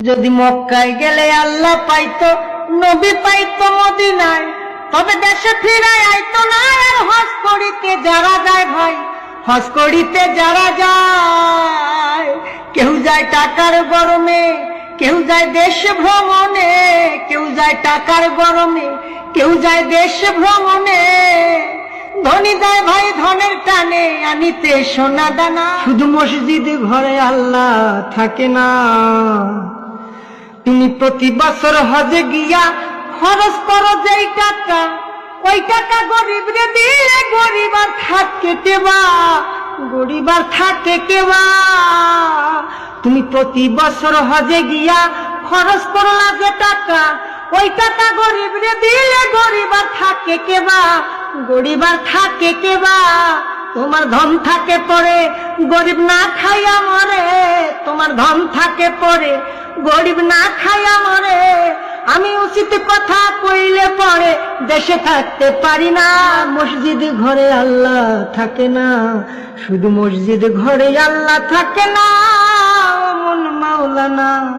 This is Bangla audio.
যদি মক্কায় গেলে আল্লাহ পাইতো, নবী পাইতো মদিনায়, তবে দেশে ফিরায় আইতো না। আর হজ করিতে যারা যায় ভাই, হজ করিতে যারা যায়, কেউ যায় টাকার গরমে, কেউ যায় দেশ ভ্রমণে, কেউ যায় টাকার গরমে, কেউ যায় দেশ ভ্রমণে। ধনী যায় ভাই ধনের টানে আনিতে সোনা দানা। শুধু মসজিদ ঘরে আল্লাহ থাকে না। তুমি প্রতি বছর হজে গিয়া খরচ করো যেই টাকা, ওই টাকা গরিব রে দিলে গরিব আর থাকে কেবা, গরিব আর থাকে কেবা। তুমি প্রতি বছর হজে গিয়া খরচ করলা যে টাকা, ওই টাকা গরিব রে দিলে গরিব আর থাকে কেবা, গরিব আর থাকে কেবা। তোমার ধন থাকে পরে গরিব না খাইয়া মরে, তোমার ধন থাকে পরে গরিব না খাইয়া মরে। আমি উচিত কথা কইলে পরে দেশে থাকতে পারি না। মসজিদ ঘরে আল্লাহ থাকে না, শুধু মসজিদ ঘরে আল্লাহ থাকে না। মন মাওলানা।